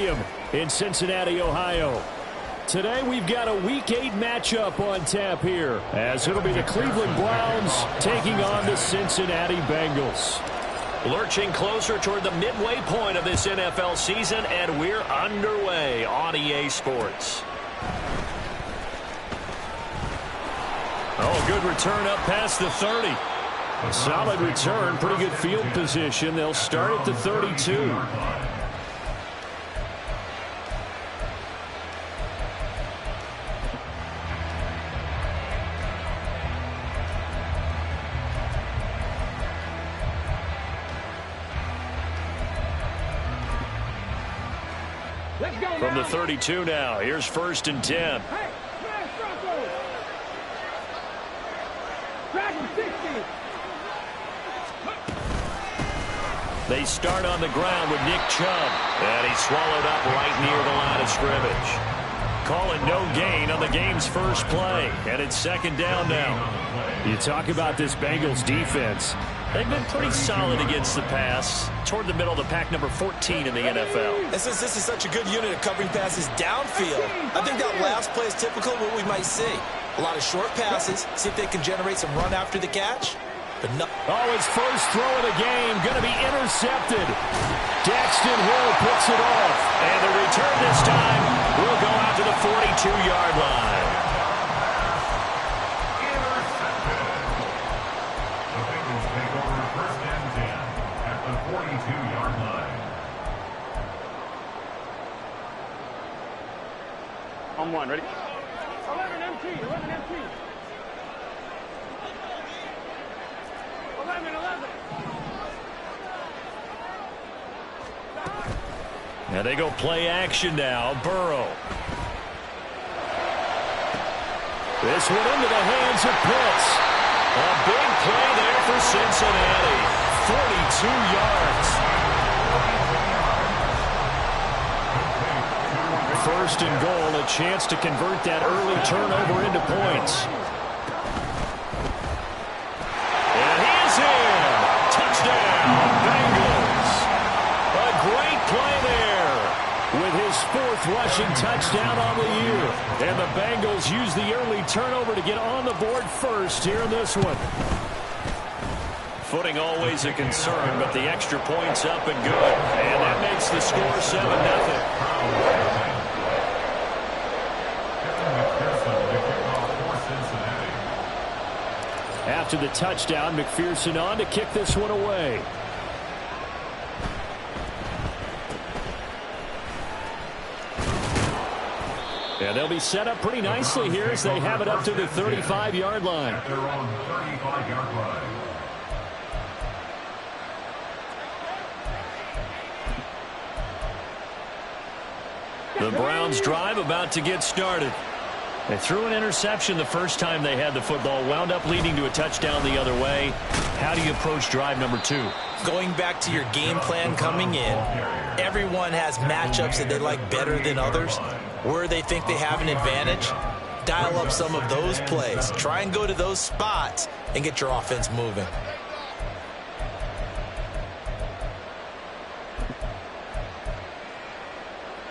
Stadium in Cincinnati, Ohio. Today we've got a Week 8 matchup on tap here, as it'll be the Cleveland Browns taking on the Cincinnati Bengals. Lurching closer toward the midway point of this NFL season, and we're underway on EA Sports. Oh, good return up past the 30. A solid return, pretty good field position. They'll start at the 32. From the 32 now, here's 1st and 10. They start on the ground with Nick Chubb, and he's swallowed up right near the line of scrimmage. Calling no gain on the game's first play, and it's 2nd down now. You talk about this Bengals defense. They've been pretty solid against the pass, toward the middle of the pack, number 14 in the NFL. And since this is such a good unit of covering passes downfield, I think that last play is typical of what we might see. A lot of short passes, see if they can generate some run after the catch. But no. Oh, his first throw of the game going to be intercepted. Daxton Hill puts it off. And the return this time will go out to the 42-yard line. On one, ready? 11 empty, 11 empty. 11. Now they go play action now. Burrow. This one into the hands of Pitts. A big play there for Cincinnati. 42 yards. 1st and goal, a chance to convert that early turnover into points. And he's in. Touchdown, Bengals. A great play there with his 4th rushing touchdown on the year. And the Bengals use the early turnover to get on the board first here in this one. Footing always a concern, but the extra point's up and good. And that makes the score 7-0. After the touchdown, McPherson on to kick this one away. And they'll be set up pretty nicely here as they have it up to the 35-yard line. They're on the 35-yard line. The Browns drive about to get started. They threw an interception the first time they had the football, wound up leading to a touchdown the other way. How do you approach drive number 2? Going back to your game plan coming in, everyone has matchups that they like better than others. Where they think they have an advantage, dial up some of those plays. Try and go to those spots and get your offense moving.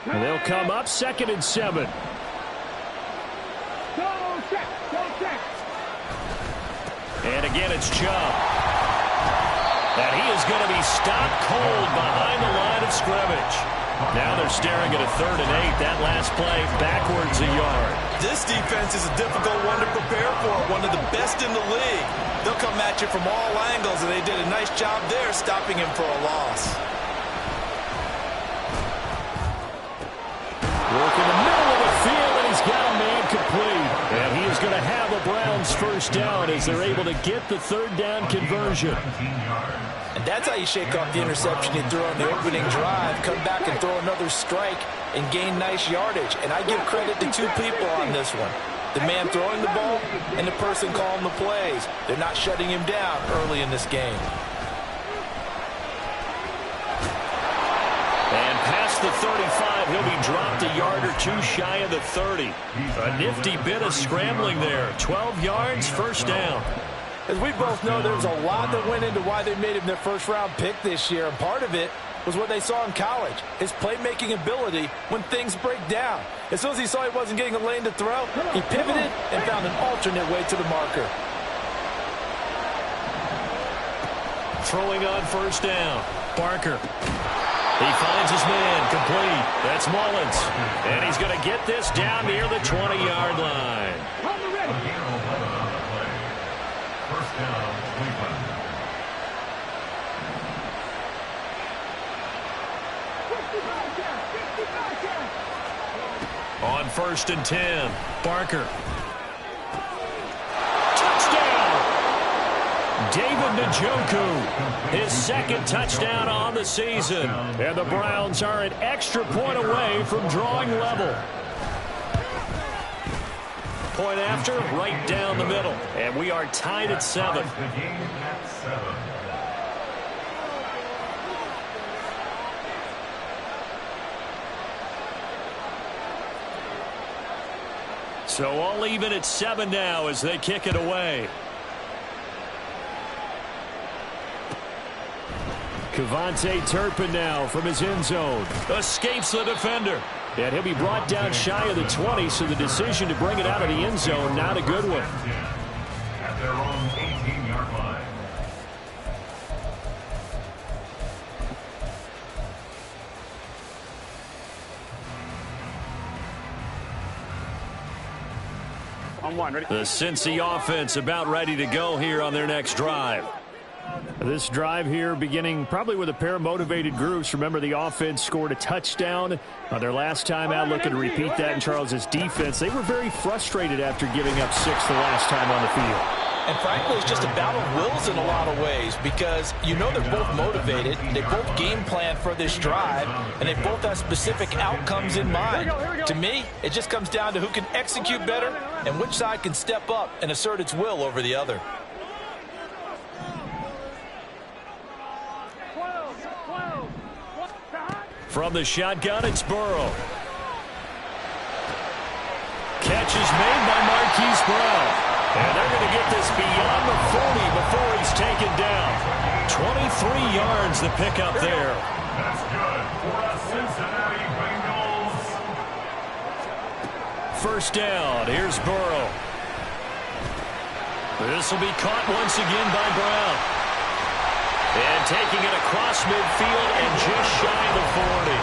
And they'll come up 2nd and 7. And again, it's Chubb. And he is going to be stopped cold behind the line of scrimmage. Now they're staring at a 3rd and 8. That last play backwards a yard. This defense is a difficult one to prepare for. One of the best in the league. They'll come at you from all angles, and they did a nice job there stopping him for a loss. Work in the middle of the field, and he's got a man complete. And he is going to have a Browns 1st down as they're able to get the 3rd down conversion. And that's how you shake off the interception you threw on the opening drive. Come back and throw another strike and gain nice yardage. And I give credit to 2 people on this one. The man throwing the ball and the person calling the plays. They're not shutting him down early in this game. And past the 35, he'll be dropped a yard or 2 shy of the 30. A nifty bit of scrambling there. 12 yards, 1st down. As we both know, there's a lot that went into why they made him their 1st-round pick this year. And part of it was what they saw in college, his playmaking ability when things break down. As soon as he saw he wasn't getting a lane to throw, he pivoted and found an alternate way to the marker. Throwing on first down. Barker. He finds his man, complete. That's Mullins. And he's going to get this down near the 20-yard line. First down, Cleveland. On first and 10, Barker. David Njoku, his second touchdown on the season. And the Browns are an extra point away from drawing level. Point after, right down the middle. And we are tied at 7. The game at 7. So all even at 7 now as they kick it away. Kevontae Turpin now from his end zone. Escapes the defender. And he'll be brought down shy of the 20, so the decision to bring it out of the end zone, not a good one. At their own 18-yard line. On one, ready? The Cincy offense about ready to go here on their next drive. This drive here beginning probably with a pair of motivated groups. Remember, the offense scored a touchdown their last time out, looking to repeat that in Charles's defense. They were very frustrated after giving up 6 the last time on the field. And frankly, it's just a battle of wills in a lot of ways because you know they're both motivated, they both game plan for this drive, and they both have specific outcomes in mind. To me, it just comes down to who can execute better and which side can step up and assert its will over the other. From the shotgun, it's Burrow. Catch is made by Marquise Brown. And they're going to get this beyond the 40 before he's taken down. 23 yards the pickup there. That's good for the Cincinnati Bengals. First down, here's Burrow. This will be caught once again by Brown. And taking it across midfield and just shy of the 40.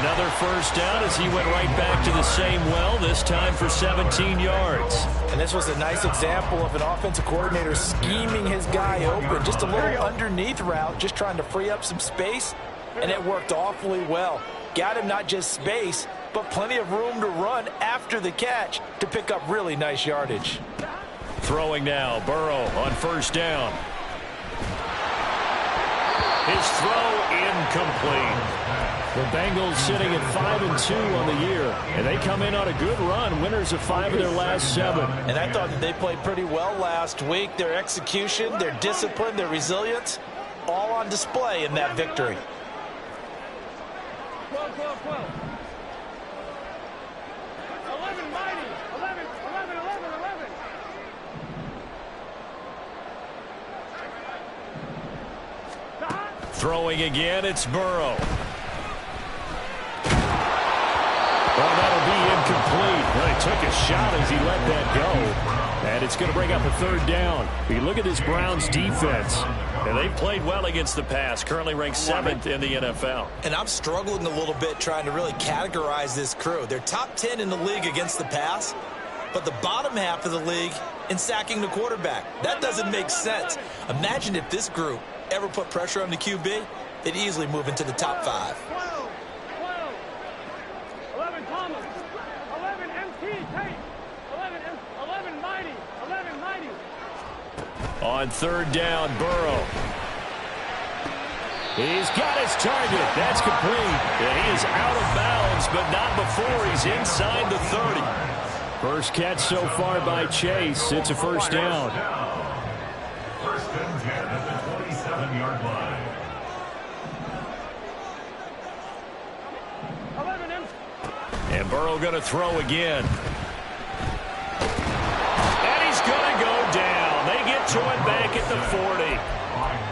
Another first down as he went right back to the same well, this time for 17 yards. And this was a nice example of an offensive coordinator scheming his guy open. Just a little underneath route, just trying to free up some space, and it worked awfully well. Got him not just space, but plenty of room to run after the catch to pick up really nice yardage. Throwing now, Burrow on first down. His throw incomplete. The Bengals sitting at 5-2 on the year, and they come in on a good run, winners of 5 of their last 7. And I thought that they played pretty well last week. Their execution, their discipline, their resilience, all on display in that victory. 12, 12, 12. 11, mighty. 11, 11, 11, 11. Throwing again, it's Burrow. Well, that'll be incomplete. Well, he took a shot as he let that go. And it's going to bring up a third down. You look at this Browns defense. And they've played well against the pass, currently ranked 7th in the NFL. And I'm struggling a little bit trying to really categorize this crew. They're top 10 in the league against the pass, but the bottom half of the league in sacking the quarterback. That doesn't make sense. Imagine if this group ever put pressure on the QB, they'd easily move into the top 5. 12, 12. 11, Thomas. 11, MT, Tate. 11, mighty. 11, mighty. On third down, Burrow. He's got his target. That's complete. And he is out of bounds, but not before he's inside the 30. First catch so far by Chase. It's a first down. First and 10 at the 27-yard line. 11, MT. And Burrow going to throw again. And he's going to go down. They get to it back at the 40.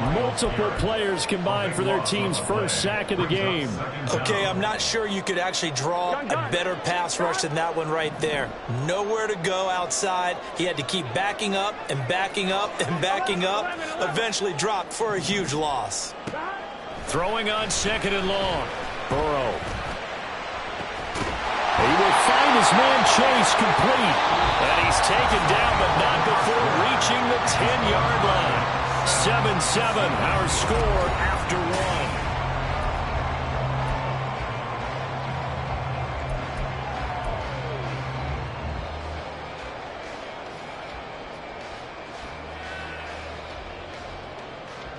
Multiple players combined for their team's first sack of the game. Okay, I'm not sure you could actually draw a better pass rush than that one right there. Nowhere to go outside. He had to keep backing up and backing up and backing up. Eventually dropped for a huge loss. Throwing on 2nd and long. Burrow. He will find his man Chase complete. And he's taken down, but not before reaching the 10-yard line. 7-7, our score after one.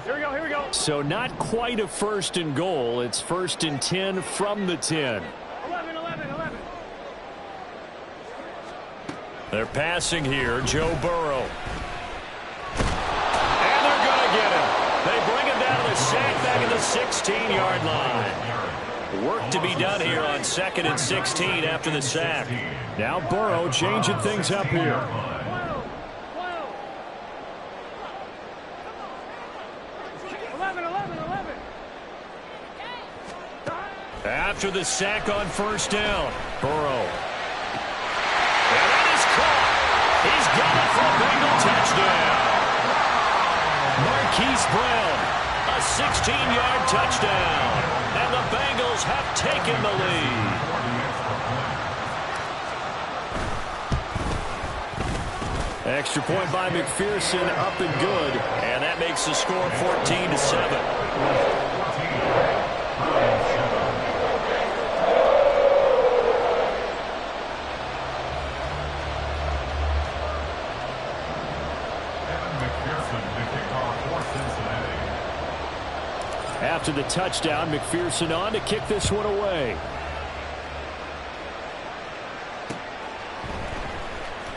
Here we go. So not quite a 1st and goal. It's 1st and 10 from the 10. 11. They're passing here. Joe Burrow. And they're going to get him. They bring him down to the sack back at the 16-yard line. Work to be done here on 2nd and 16 after the sack. Now Burrow changing things up here. After the sack on 1st down, Burrow. And that is caught. He's got it for a Bengal touchdown. Marquise Brown, a 16-yard touchdown. And the Bengals have taken the lead. Extra point by McPherson, up and good. And that makes the score 14-7. After the touchdown, McPherson on to kick this one away.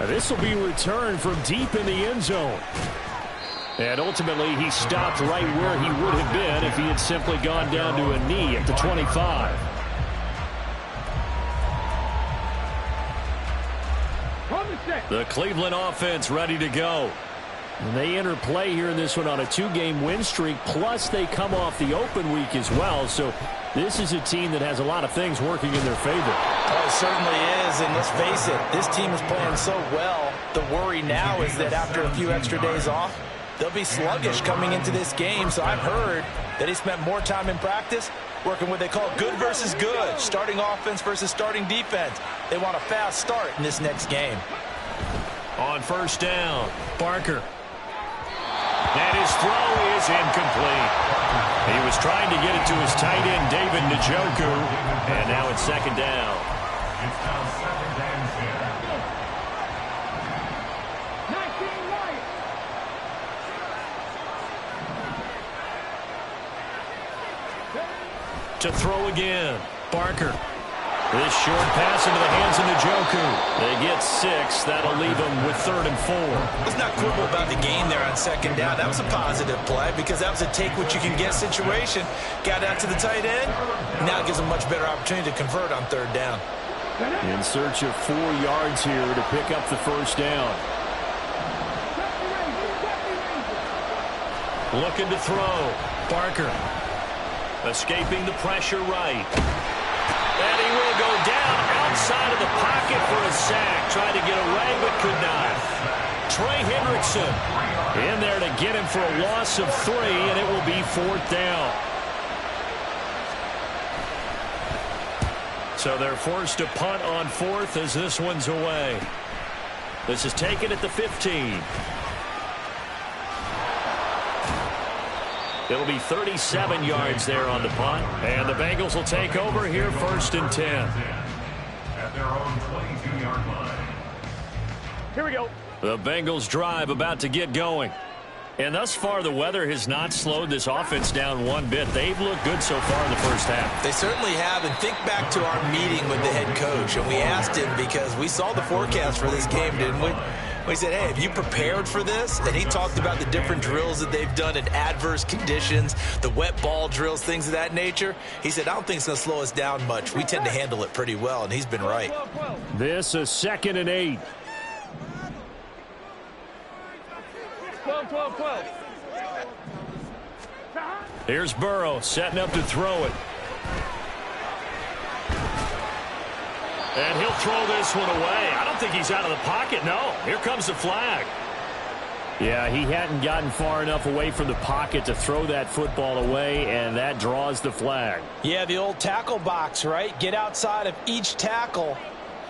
This will be returned from deep in the end zone. And ultimately, he stopped right where he would have been if he had simply gone down to a knee at the 25. The Cleveland offense ready to go. And they enter play here in this one on a 2-game win streak, plus they come off the open week as well. So this is a team that has a lot of things working in their favor. Oh, it certainly is, and let's face it, this team is playing so well. The worry now is that after a few extra days off, they'll be sluggish coming into this game. So I've heard that he spent more time in practice working what they call good versus good, starting offense versus starting defense. They want a fast start in this next game. On 1st down, Barker. And his throw is incomplete. He was trying to get it to his tight end, David Njoku. And now it's 2nd down. It's now 2nd and 10. To throw again, Barker. This short pass into the hands of Njoku. They get 6. That'll leave them with 3rd and 4. Let's not quibble about the gain there on 2nd down. That was a positive play because that was a take-what-you-can-get situation. Got out to the tight end. Now it gives them much better opportunity to convert on 3rd down. In search of 4 yards here to pick up the 1st down. Looking to throw. Barker. Escaping the pressure right. And he will go down outside of the pocket for a sack. Tried to get away, but could not. Trey Hendrickson in there to get him for a loss of 3, and it will be 4th down. So they're forced to punt on 4th as this one's away. This is taken at the 15. It'll be 37 yards there on the punt. And the Bengals will take over here 1st and 10. At their own 22-yard line. Here we go. The Bengals drive about to get going. And thus far, the weather has not slowed this offense down one bit. They've looked good so far in the first half. They certainly have. And think back to our meeting with the head coach. And we asked him because we saw the forecast for this game, didn't we? We said, hey, have you prepared for this? And he talked about the different drills that they've done in adverse conditions, the wet ball drills, things of that nature. He said, I don't think it's going to slow us down much. We tend to handle it pretty well, and he's been right. This is 2nd and 8. 12. Here's Burrow setting up to throw it. And he'll throw this one away. I don't think he's out of the pocket. No, here comes the flag. Yeah, he hadn't gotten far enough away from the pocket to throw that football away, and that draws the flag. Yeah, the old tackle box, right? Get outside of each tackle,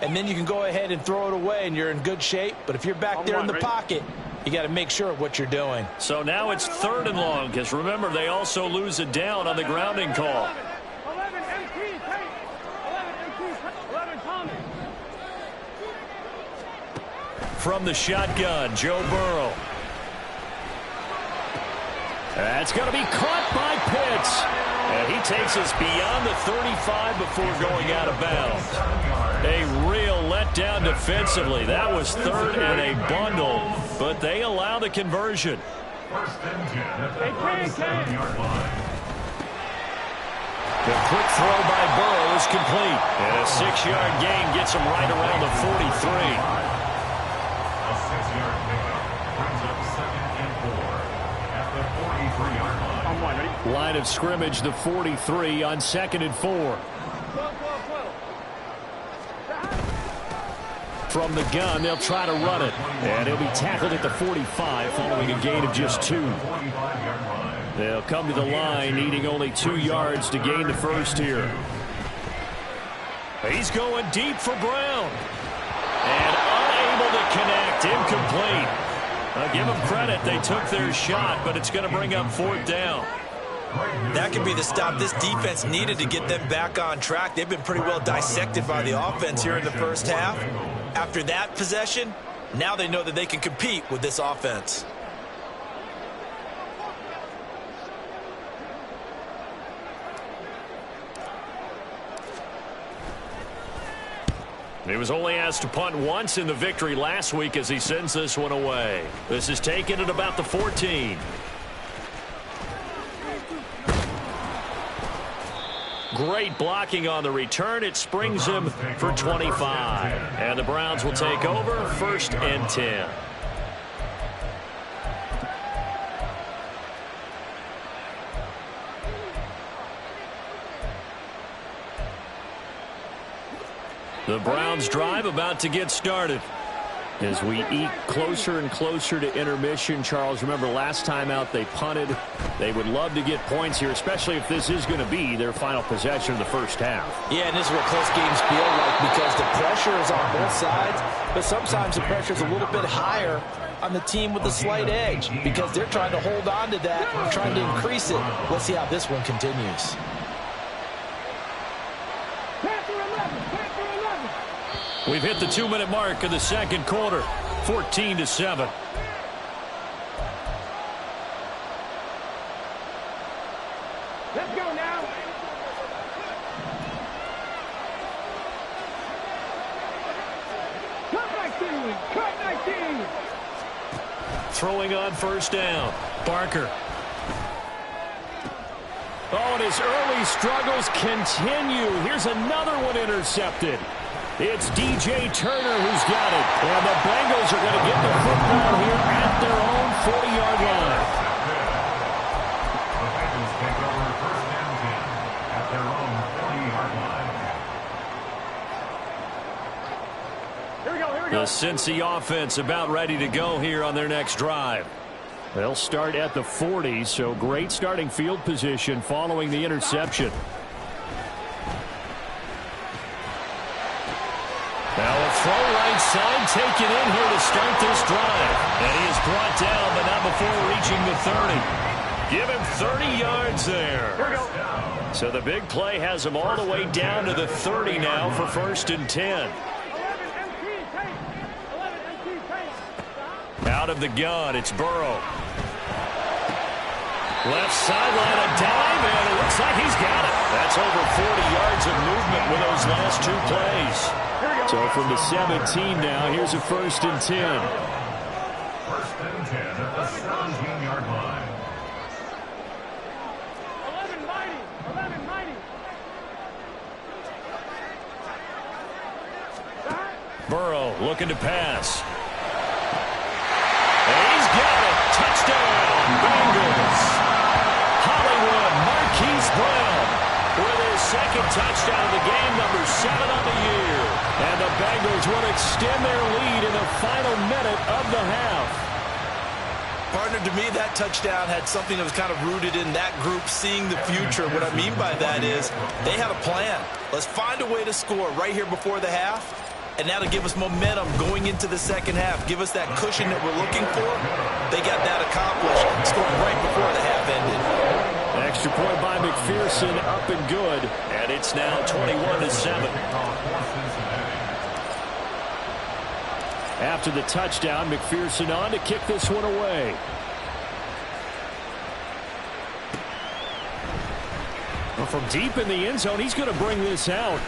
and then you can go ahead and throw it away, and you're in good shape. But if you're back there in the pocket, you got to make sure of what you're doing. So now it's 3rd and long, because remember, they also lose it down on the grounding call. 11 MT, 11 Tommy. From the shotgun, Joe Burrow. That's going to be caught by Pitts. And he takes us beyond the 35 before going out of bounds. A real letdown defensively. That was 3rd and a bundle, but they allow the conversion. 1st and 10 at the 37-yard line. The quick throw by Burrow is complete. And a 6-yard gain gets him right around the 43. A 6-yard pickup brings up 2nd and 4 at the 43-yard line. On one, ready? Line of scrimmage, the 43 on 2nd and 4. From the gun, they'll try to run it. And he'll be tackled at the 45 following a gain of just 2. 45-yard line. They'll come to the line needing only 2 yards to gain the first here. He's going deep for Brown. And unable to connect. Incomplete. I'll give them credit. They took their shot, but it's going to bring up 4th down. That could be the stop this defense needed to get them back on track. They've been pretty well dissected by the offense here in the first half. After that possession, now they know that they can compete with this offense. He was only asked to punt once in the victory last week as he sends this one away. This is taken at about the 14. Great blocking on the return. It springs him for 25. And the Browns will take over 1st and 10. The Browns drive about to get started. As we eke closer and closer to intermission, Charles, remember last time out they punted. They would love to get points here, especially if this is going to be their final possession of the first half. Yeah, and this is what close games feel like because the pressure is on both sides, but sometimes the pressure is a little bit higher on the team with the slight edge because they're trying to hold on to that and trying to increase it. Let's see how this one continues. We've hit the 2-minute mark of the second quarter, 14-7. Let's go now. Cut 19. Throwing on 1st down. Barker. Oh, and his early struggles continue. Here's another one intercepted. It's DJ Turner who's got it. And the Bengals are going to get the football here at their own 40-yard line. The Bengals take over 1st and 10 at their own 40-yard line. Here we go. The Cincy offense about ready to go here on their next drive. They'll start at the 40, so great starting field position following the interception. Now a throw right side taken in here to start this drive. And he is brought down, but not before reaching the 30. Give him 30 yards there. Here we go. So the big play has him all the way down to the 30 now for 1st and 10. 11 MT, 11 MT, Out of the gun, it's Burrow. Left sideline, a dive, and it looks like he's got it. That's over 40 yards of movement with those last 2 plays. So from the 17 now, here's a 1st and 10. 1st and 10 at the 17-yard line. 11 mighty. Burrow looking to pass. And he's got it. Touchdown, Bengals. Hollywood second touchdown of the game, number 7 on the year. And the Bengals will extend their lead in the final minute of the half. Partner, to me, that touchdown had something that was kind of rooted in that group seeing the future. What I mean by that is they had a plan. Let's find a way to score right here before the half, and that'll give us momentum going into the second half, give us that cushion that we're looking for. They got that accomplished, scoring right before the half ended. Extra point by McPherson, up and good, and it's now 21-7. After the touchdown, McPherson on to kick this one away. Well, from deep in the end zone, he's going to bring this out.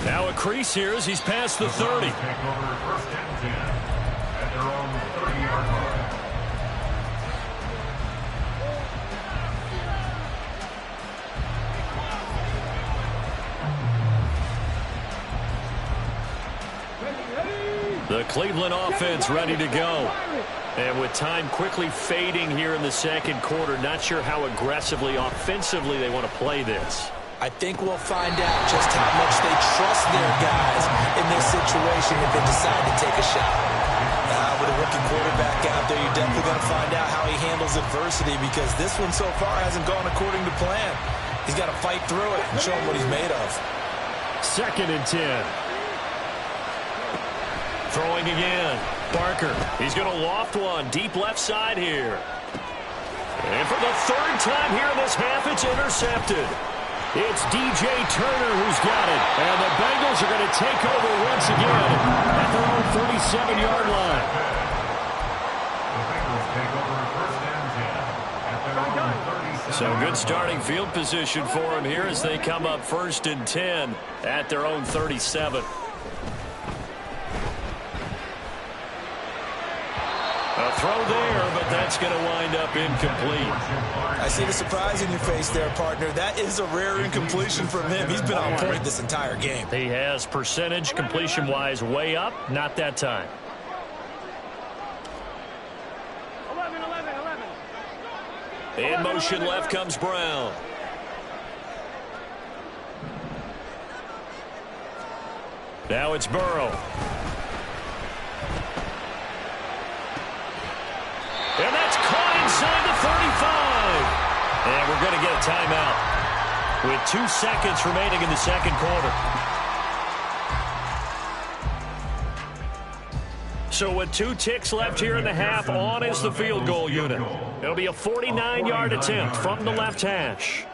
Now a crease here as he's past the 30. Take over first and 10 at their own 30-yard line. The Cleveland offense ready to go. And with time quickly fading here in the second quarter, not sure how aggressively, offensively they want to play this. I think we'll find out just how much they trust their guys in this situation if they decide to take a shot. With a rookie quarterback out there, you're definitely going to find out how he handles adversity, because this one so far hasn't gone according to plan. He's got to fight through it and show him what he's made of. 2nd and 10. Throwing again. Barker. He's going to loft one deep left side here. And for the 3rd time here in this half, it's intercepted. It's DJ Turner who's got it. And the Bengals are going to take over once again at their own 37-yard line. The Bengals take over first and 10 at their own 37. So good starting field position for them here as they come up 1st and 10 at their own 37. A throw there, but that's going to wind up incomplete. I see the surprise in your face there, partner. That is a rare incompletion from him. He's been on point this entire game. He has percentage completion-wise way up. Not that time. 11. In motion left comes Brown. Now it's Burrow. And that's caught inside the 35. And we're going to get a timeout with 2 seconds remaining in the second quarter. So with 2 ticks left here in the half, on is the field goal unit. It'll be a 49-yard attempt from the left hash.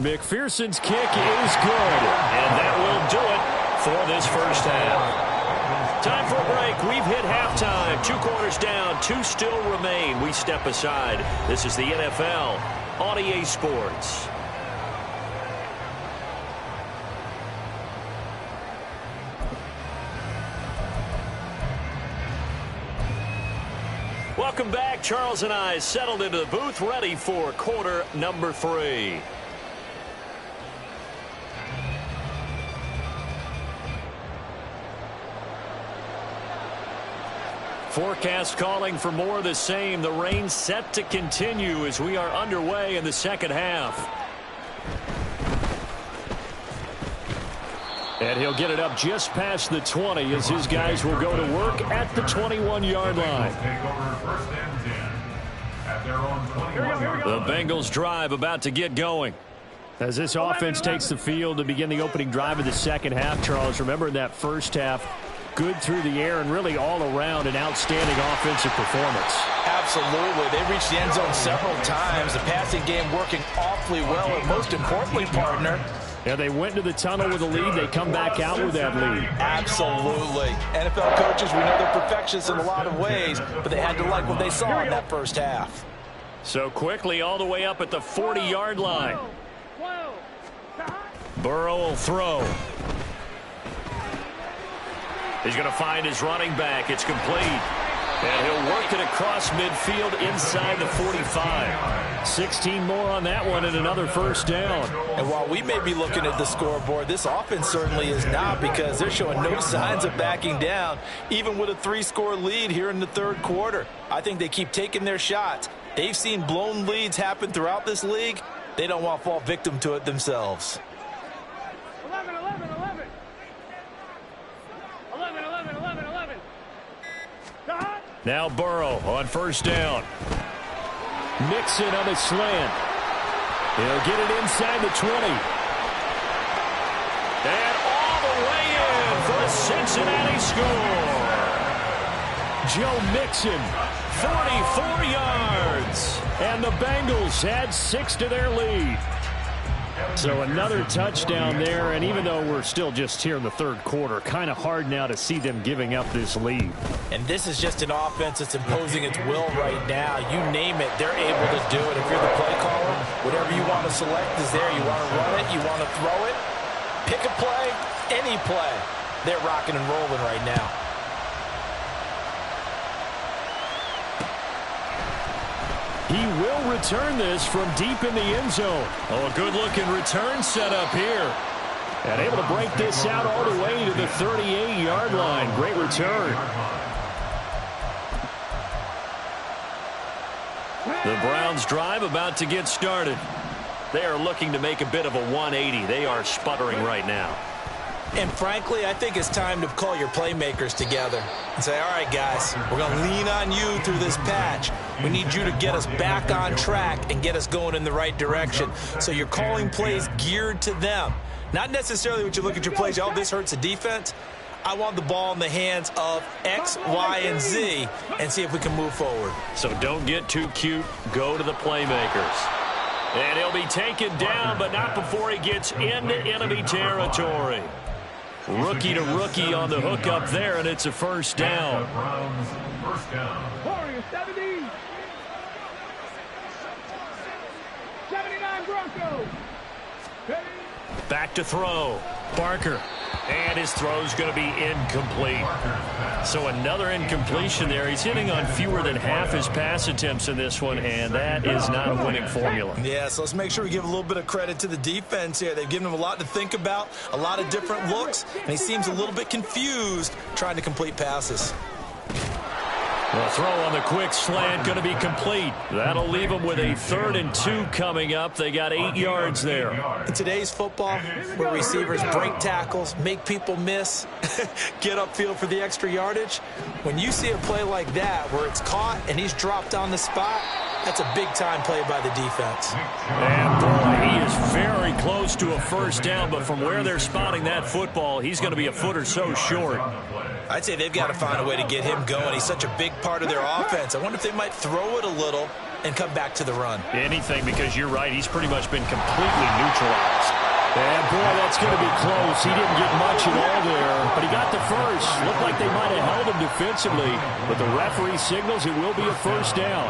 McPherson's kick is good. And that will do it for this first half. Time for a break. We've hit halftime. 2 quarters down. 2 still remain. We step aside. This is the NFL on EA Sports. Welcome back. Charles and I settled into the booth, ready for quarter number 3. Forecast calling for more of the same. The rain set to continue as we are underway in the second half. And he'll get it up just past the 20 as his guys will go to work at the 21-yard line. Take over first and 10 at their own 21-yard line. The Bengals drive about to get going. As this offense takes the field to begin the opening drive of the second half, Charles, remember in that first half, good through the air and really all around an outstanding offensive performance. Absolutely. They reached the end zone several times. The passing game working awfully well, and most importantly, partner, yeah, they went to the tunnel with a lead. They come back out with that lead. absolutely. NFL coaches, we know they're perfectionists in a lot of ways, but they had to like what they saw in that first half. So quickly all the way up at the 40-yard line. Burrow will throw. He's going to find his running back. It's complete. And he'll work it across midfield inside the 45. 16 more on that one and another first down. And while we may be looking at the scoreboard, this offense certainly is not, because they're showing no signs of backing down, even with a 3-score lead here in the third quarter. I think they keep taking their shots, They've seen blown leads happen throughout this league. They don't want to fall victim to it themselves. 11, 11, 11. 11, 11, 11, 11. Now Burrow on first down. Mixon on a slant. He'll get it inside the 20. And all the way in for a Cincinnati score. Joe Mixon, 44 yards. And the Bengals add 6 to their lead. So another touchdown there, and even though we're still just here in the third quarter, kind of hard now to see them giving up this lead. And this is just an offense that's imposing its will right now. You name it, they're able to do it. If you're the play caller, whatever you want to select is there. You want to run it, you want to throw it, pick a play, any play. They're rocking and rolling right now. He will return this from deep in the end zone. Oh, a good-looking return set up here. And able to break this out all the way to the 38-yard line. Great return. The Browns drive about to get started. They are looking to make a bit of a 180. They are sputtering right now. And frankly, I think it's time to call your playmakers together and say, all right, guys, we're going to lean on you through this patch. We need you to get us back on track and get us going in the right direction. So you're calling plays geared to them. Not necessarily when you look at your plays, oh, this hurts the defense. I want the ball in the hands of X, Y, and Z and see if we can move forward. So don't get too cute. Go to the playmakers. And he'll be taken down, but not before he gets into enemy territory. Rookie to rookie on the hook up there, and it's a first down. Warriors 70. 79 Broncos. Back to throw. Barker. And his throw's going to be incomplete. So another incompletion there. He's hitting on fewer than half his pass attempts in this one, and that is not a winning formula. Yeah, so let's make sure we give a little bit of credit to the defense here. They've given him a lot to think about, a lot of different looks, and he seems a little bit confused trying to complete passes. The throw on the quick slant going to be complete. That'll leave them with a 3rd and 2 coming up. They got 8 yards there. In today's football, where receivers break tackles, make people miss, get upfield for the extra yardage, when you see a play like that where it's caught and he's dropped on the spot, that's a big-time play by the defense. And, boy, he is very close to a first down, but from where they're spotting that football, he's going to be a foot or so short. I'd say they've got to find a way to get him going. He's such a big part of their offense. I wonder if they might throw it a little and come back to the run. Anything, because you're right. He's pretty much been completely neutralized. And, boy, that's going to be close. He didn't get much at all there, but he got the first. Looked like they might have held him defensively, but the referee signals it will be a first down.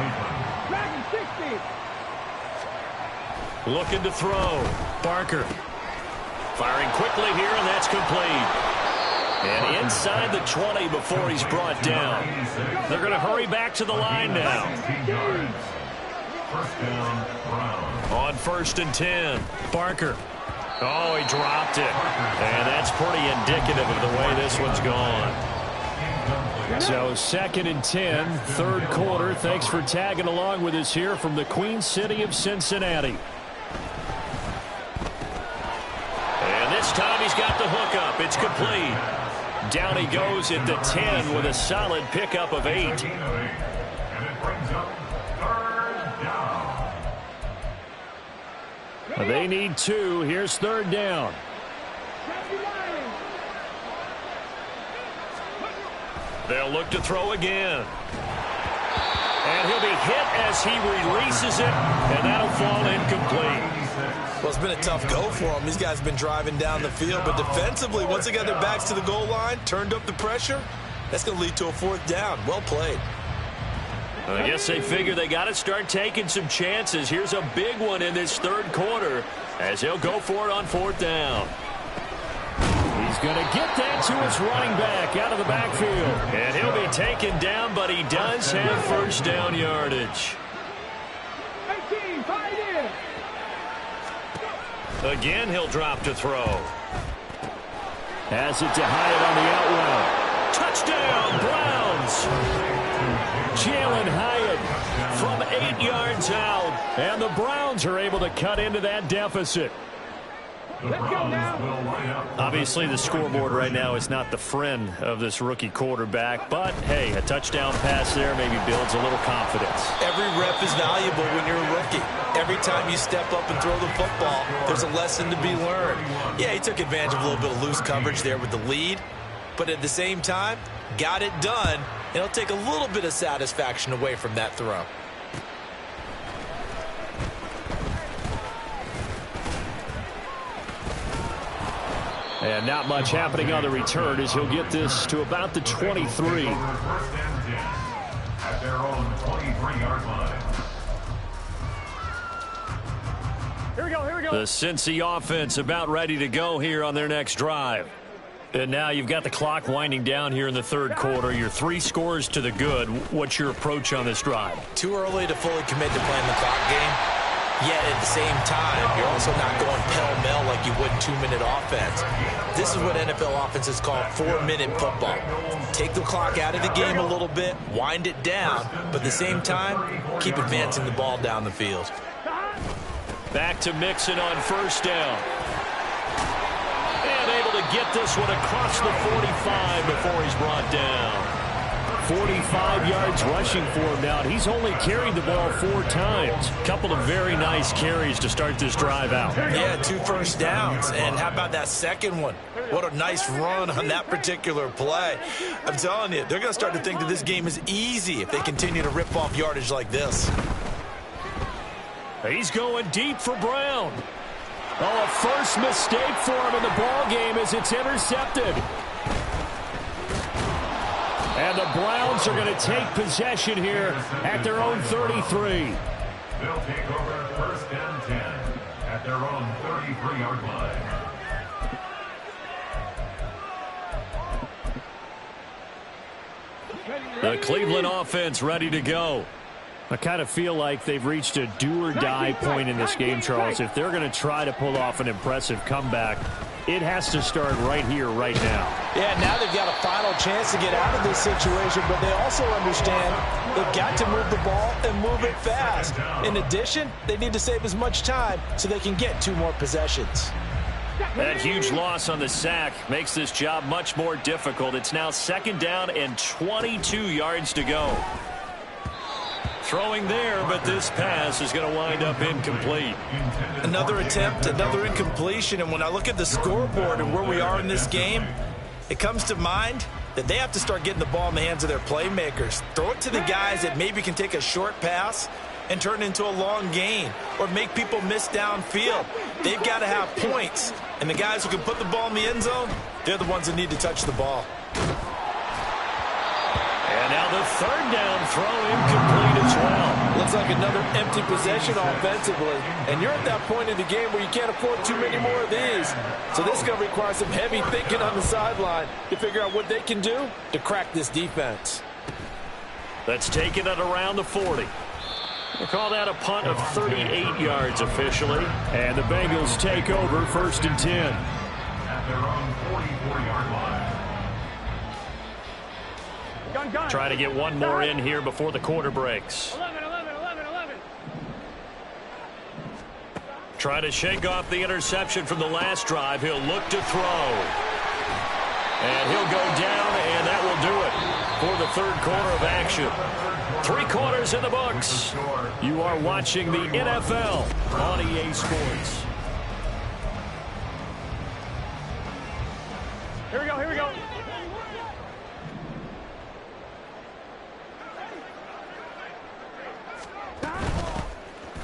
Looking to throw. Barker. Firing quickly here, and that's complete. And inside the 20 before he's brought down. They're going to hurry back to the line now. On 1st and 10. Barker. Oh, he dropped it. And that's pretty indicative of the way this one's gone. So 2nd and 10, 3rd quarter. Thanks for tagging along with us here from the Queen City of Cincinnati. And this time he's got the hook up. It's complete. Down he goes at the 10 with a solid pickup of 8. And it brings up 3rd down. They need 2. Here's 3rd down. They'll look to throw again. And he'll be hit as he releases it, and that'll fall incomplete. Well, it's been a tough go for them. These guys have been driving down the field, but defensively, once they got their backs to the goal line, turned up the pressure, that's going to lead to a 4th down. Well played. I guess they figure they got to start taking some chances. Here's a big one in this 3rd quarter as he'll go for it on 4th down. He's going to get that to his running back out of the backfield. And he'll be taken down, but he does have first down yardage. 18, tied in. Again, he'll drop to throw. Has it to Hyatt on the out route. Touchdown, Browns! Jalen Hyatt, from 8 yards out. And the Browns are able to cut into that deficit. Obviously, the scoreboard right now is not the friend of this rookie quarterback. But, hey, a touchdown pass there maybe builds a little confidence. Every rep is valuable when you're a rookie. Every time you step up and throw the football, there's a lesson to be learned. Yeah, he took advantage of a little bit of loose coverage there with the lead. But at the same time, got it done. And it'll take a little bit of satisfaction away from that throw. And not much happening on the return as he'll get this to about the 23. At their own 23-yard line. Here we go, here we go. The Cincy offense about ready to go here on their next drive. And now you've got the clock winding down here in the third quarter. Your 3 scores to the good. What's your approach on this drive? Too early to fully commit to playing the clock game. Yet at the same time, you're also not going pell-mell like you would in 2-minute offense. This is what NFL offenses call 4-minute football. Take the clock out of the game a little bit, wind it down, but at the same time, keep advancing the ball down the field. Back to Mixon on first down. And able to get this one across the 45 before he's brought down. 45 yards rushing for him now. He's only carried the ball 4 times. Couple of very nice carries to start this drive out. Yeah, 2 first downs. And how about that second one? What a nice run on that particular play. I'm telling you, they're going to start to think that this game is easy if they continue to rip off yardage like this. He's going deep for Brown. Oh, a first mistake for him in the ball game as it's intercepted. And the Browns are going to take possession here at their own 33. They'll take over first and 10 at their own 33-yard line. The Cleveland offense ready to go. I kind of feel like they've reached a do-or-die point in this game, Charles. If they're going to try to pull off an impressive comeback, it has to start right here, right now. Yeah, now they've got a final chance to get out of this situation, but they also understand they've got to move the ball and move it fast. In addition, they need to save as much time so they can get 2 more possessions. That huge loss on the sack makes this job much more difficult. It's now 2nd down and 22 yards to go. Throwing there, but this pass is going to wind up incomplete. Another attempt, another incompletion, and when I look at the scoreboard and where we are in this game, it comes to mind that they have to start getting the ball in the hands of their playmakers. Throw it to the guys that maybe can take a short pass and turn it into a long gain or make people miss downfield. They've got to have points, and the guys who can put the ball in the end zone, they're the ones that need to touch the ball. And now the 3rd down throw incomplete as well. Looks like another empty possession offensively. And you're at that point in the game where you can't afford too many more of these. So this is going to require some heavy thinking on the sideline to figure out what they can do to crack this defense. Let's take it at around the 40. We'll call that a punt of 38 yards officially. And the Bengals take over 1st and 10. At their own 44-yard line. Gun. Try to get one more in here before the quarter breaks. 11. Try to shake off the interception from the last drive. He'll look to throw. And he'll go down, and that will do it for the 3rd quarter of action. 3 quarters in the books. You are watching the NFL on EA Sports. Here we go.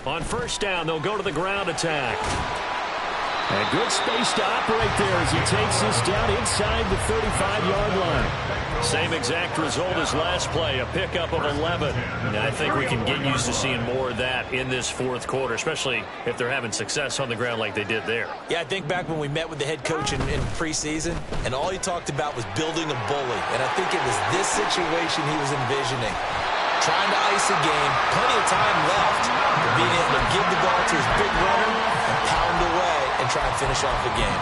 On first down, they'll go to the ground attack. And good space to operate there as he takes this down inside the 35-yard line. Same exact result as last play, a pickup of 11. And I think we can get used to seeing more of that in this 4th quarter, especially if they're having success on the ground like they did there. Yeah, I think back when we met with the head coach in preseason, and all he talked about was building a bully. And I think it was this situation he was envisioning. Trying to ice a game, plenty of time left, but being able to give the ball to his big runner and pound away and and try and finish off the game.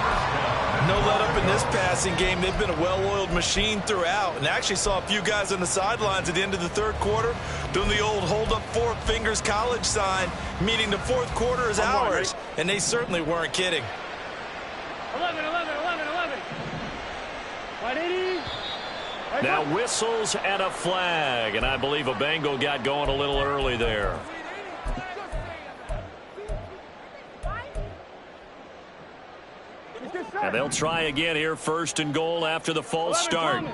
No let up in this passing game. They've been a well-oiled machine throughout, and actually saw a few guys on the sidelines at the end of the third quarter doing the old hold up four fingers college sign, meaning the fourth quarter is ours, and they certainly weren't kidding. 11. 180. Now whistles and a flag, and I believe a Bengal got going a little early there. And they'll try again here, first and goal after the false start.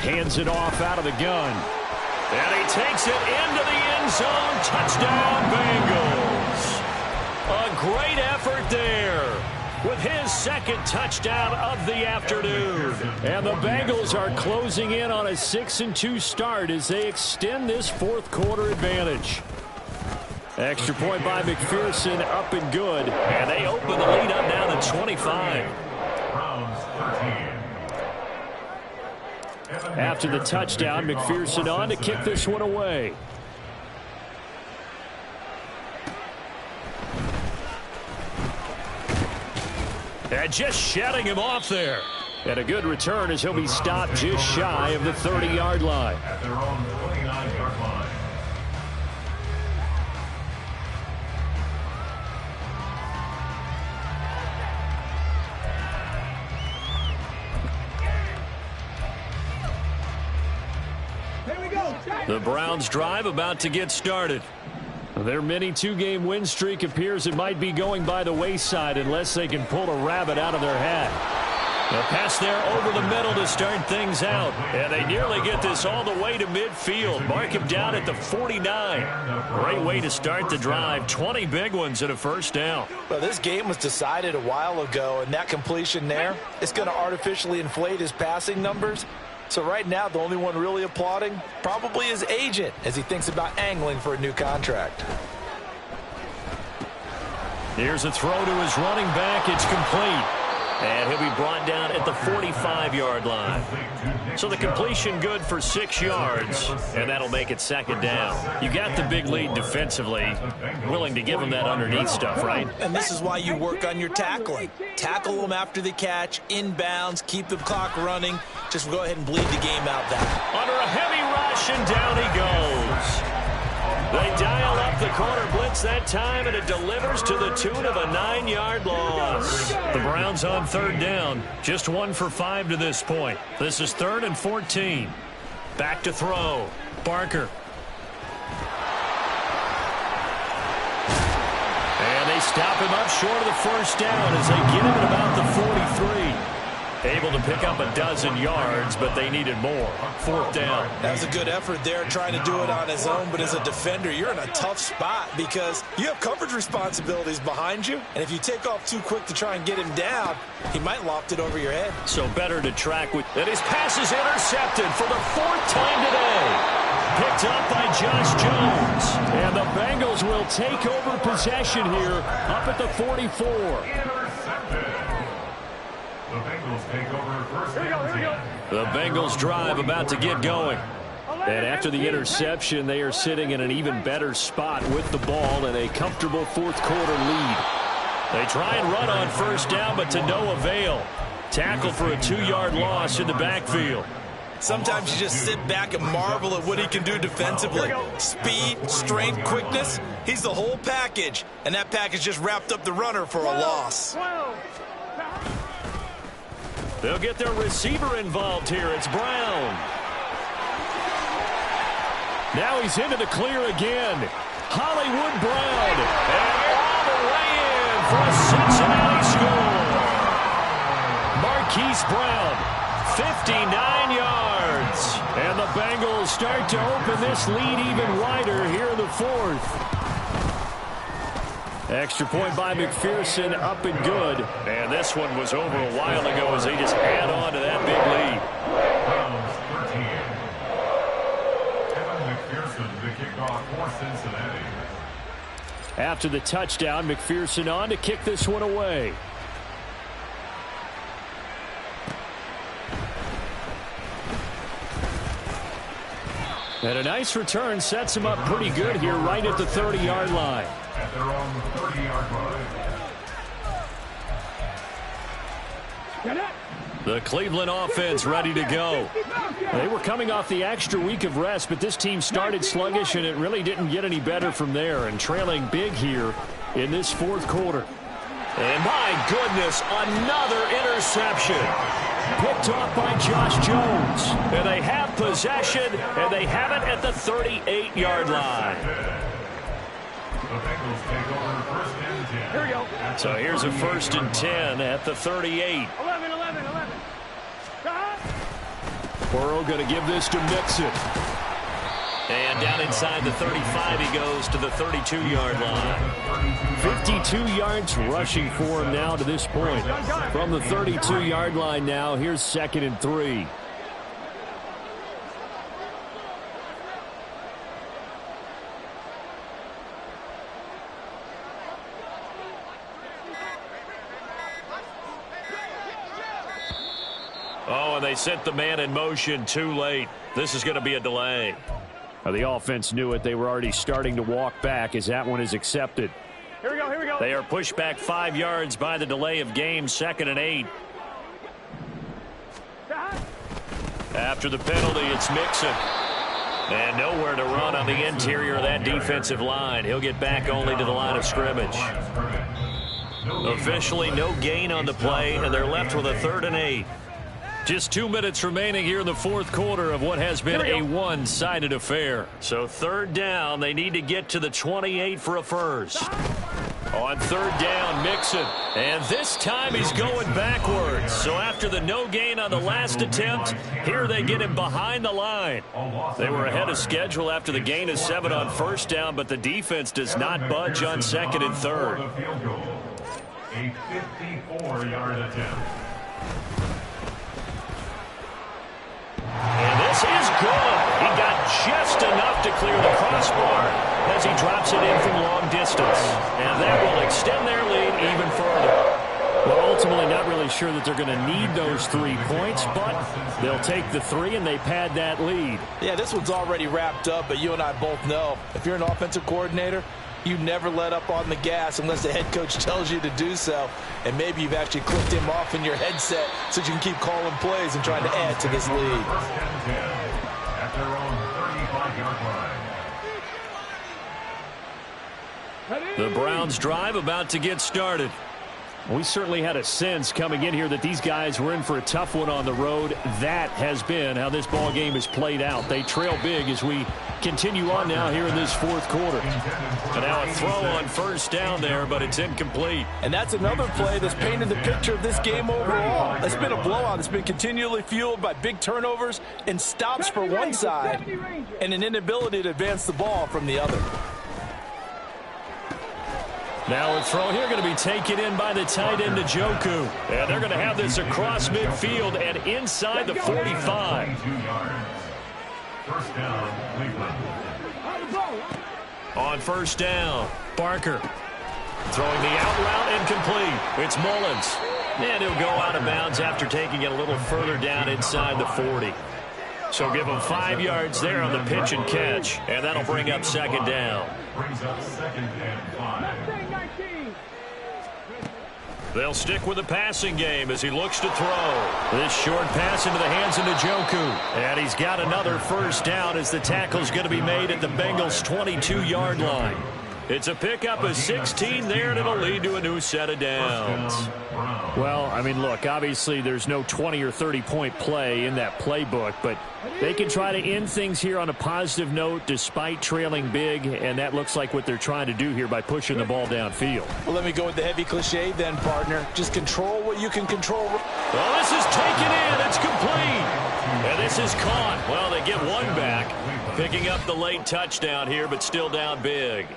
Hands it off out of the gun. And he takes it into the end zone. Touchdown, Bengals. A great effort there with his second touchdown of the afternoon. And the Bengals are closing in on a 6-2 start as they extend this fourth quarter advantage. Extra point by McPherson, up and good. And they open the lead up now to 25. After the touchdown, McPherson on to kick this one away. And just shutting him off there. And a good return as he'll be stopped just shy of the 30-yard line. At their own 29-yard line. The Browns drive about to get started. Their mini two-game win streak appears it might be going by the wayside unless they can pull a rabbit out of their hat. A pass there over the middle to start things out. And they nearly get this all the way to midfield. Mark him down at the 49. Great way to start the drive. 20 big ones and a first down. Well, this game was decided a while ago, and that completion there is going to artificially inflate his passing numbers. So right now, the only one really applauding probably his agent as he thinks about angling for a new contract. Here's a throw to his running back. It's complete. And he'll be brought down at the 45-yard line. So the completion good for 6 yards, and that'll make it second down. You got the big lead defensively, willing to give him that underneath stuff, right? And this is why you work on your tackling. Tackle them after the catch, inbounds, keep the clock running. Just go ahead and bleed the game out that. Under a heavy rush, and down he goes. They dial up the corner blitz that time, and it delivers to the tune of a 9-yard loss. The Browns on third down, just 1 for 5 to this point. This is 3rd and 14. Back to throw. Barker. And they stop him up short of the first down as they get him at about the 43. Able to pick up a dozen yards, but they needed more. 4th down. That was a good effort there, trying to do it on his own. But as a defender, you're in a tough spot because you have coverage responsibilities behind you. And if you take off too quick to try and get him down, he might loft it over your head. So better to track with. And his pass is intercepted for the 4th time today. Picked up by Josh Jones. And the Bengals will take over possession here up at the 44. Intercepted. The Bengals take over first and 10. The Bengals drive about to get going. And after the interception, they are sitting in an even better spot with the ball and a comfortable fourth quarter lead. They try and run on first down, but to no avail. Tackle for a 2-yard loss in the backfield. Sometimes you just sit back and marvel at what he can do defensively. Speed, strength, quickness. He's the whole package. And that package just wrapped up the runner for a loss. They'll get their receiver involved here. It's Brown. Now he's into the clear again. Hollywood Brown. And all the way in for a Cincinnati score. Marquise Brown, 59 yards. And the Bengals start to open this lead even wider here in the 4th. Extra point by McPherson, up and good. And this one was over a while ago as they just add on to that big lead. Browns 13. Evan McPherson to kick off for Cincinnati. After the touchdown, McPherson on to kick this one away. And a nice return sets him up pretty good here right at the 30-yard line. at their own 30-yard line. The Cleveland offense ready to go. They were coming off the extra week of rest, but this team started sluggish, and it really didn't get any better from there, and trailing big here in this fourth quarter. And my goodness, another interception. Picked off by Josh Jones. And they have possession, and they have it at the 38-yard line. The Bengals take over first and 10. Here we go. So here's a 1st and 10 at the 38. 11, 11, 11. Burrow going to give this to Mixon. And down inside the 35, he goes to the 32-yard line. 52 yards rushing for him now to this point. From the 32-yard line now, here's 2nd and 3. Oh, and they sent the man in motion too late. This is going to be a delay. The offense knew it. They were already starting to walk back as that one is accepted. Here we go, here we go. They are pushed back 5 yards by the delay of game, 2nd and 8. After the penalty, it's Mixon. And nowhere to run on the interior of that defensive line. He'll get back only to the line of scrimmage. Officially, no gain on the play, and they're left with a 3rd and 8. Just 2 minutes remaining here in the fourth quarter of what has been a one-sided affair. So 3rd down, they need to get to the 28 for a first. On 3rd down, Mixon. And this time he's going backwards. So after the no gain on the last attempt, here they get him behind the line. They were ahead of schedule after the gain of 7 on 1st down, but the defense does not budge on 2nd and 3rd. A 54-yard attempt. And this is good. He got just enough to clear the crossbar as he drops it in from long distance. And that will extend their lead even further. Well, ultimately not really sure that they're going to need those 3 points, but they'll take the 3 and they pad that lead. Yeah, this one's already wrapped up, but you and I both know if you're an offensive coordinator, you never let up on the gas unless the head coach tells you to do so. And maybe you've actually clicked him off in your headset so you can keep calling plays and trying to add to this lead. First and 10 at their own 35-yard line. The Browns drive about to get started. We certainly had a sense coming in here that these guys were in for a tough one on the road. That has been how this ball game has played out. They trail big as we continue on now here in this fourth quarter. And now a throw on 1st down there, but it's incomplete. And that's another play that's painted the picture of this game overall. It's been a blowout. It's been continually fueled by big turnovers and stops for one side and an inability to advance the ball from the other. Now a throw here going to be taken in by the tight end Njoku. And they're going to have this across midfield and inside the 45. 22 yards. First down, Cleveland. On 1st down, Barker. Throwing the out route incomplete. It's Mullins. And he'll go out of bounds after taking it a little further down inside the 40. So give him 5 yards there on the pitch and catch. And that'll bring up 2nd down. Brings up 2nd and 5. They'll stick with the passing game as he looks to throw. This short pass into the hands of Njoku. And he's got another 1st down as the tackle's going to be made at the Bengals' 22-yard line. It's a pickup of 16 there, and it'll lead to a new set of downs. Well, I mean, look, obviously there's no 20 or 30-point play in that playbook, but they can try to end things here on a positive note despite trailing big, and that looks like what they're trying to do here by pushing the ball downfield. Well, let me go with the heavy cliche then, partner. Just control what you can control. Well, this is taken in. It's complete. And this is caught. Well, they get one back, picking up the late touchdown here, but still down big.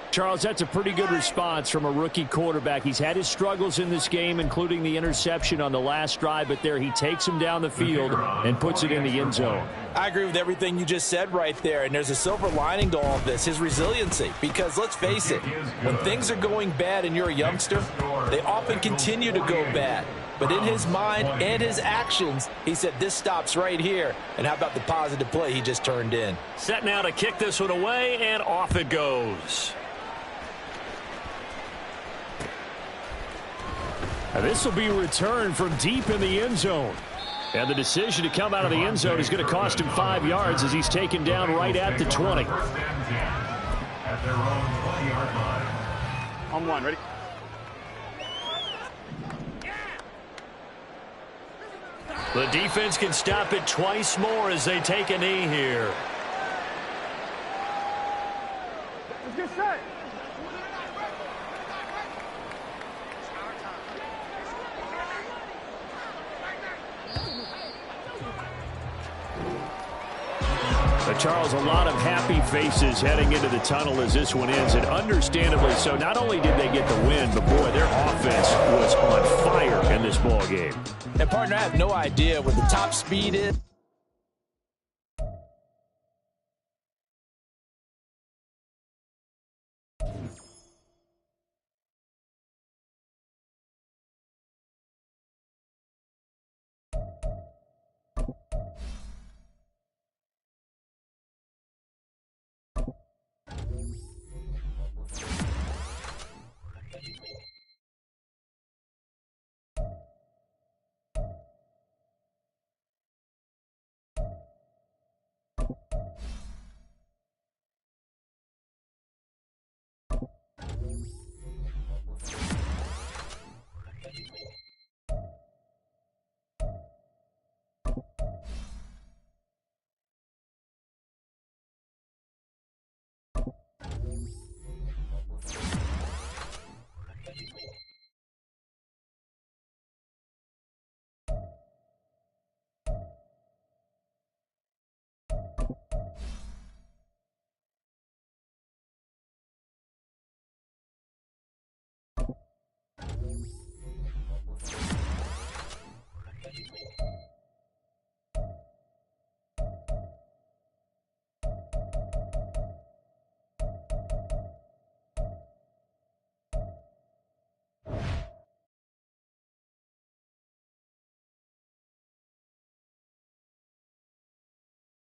Charles, that's a pretty good response from a rookie quarterback. He's had his struggles in this game, including the interception on the last drive, but there he takes him down the field and puts it in the end zone. I agree with everything you just said right there, and there's a silver lining to all of this, his resiliency. Because let's face it, when things are going bad and you're a youngster, they often continue to go bad. But in his mind and his actions, he said this stops right here. And how about the positive play he just turned in? Set now to kick this one away, and off it goes. Now this will be returned from deep in the end zone. And the decision to come out of the end zone is going to cost him 5 yards as he's taken down right at the 20. First and 10 at their own 20-yard line. On one, ready? The defense can stop it twice more as they take a knee here. Let's get set. Charles, a lot of happy faces heading into the tunnel as this one ends, and understandably so. Not only did they get the win, but boy, their offense was on fire in this ball game. And partner, I have no idea what the top speed is.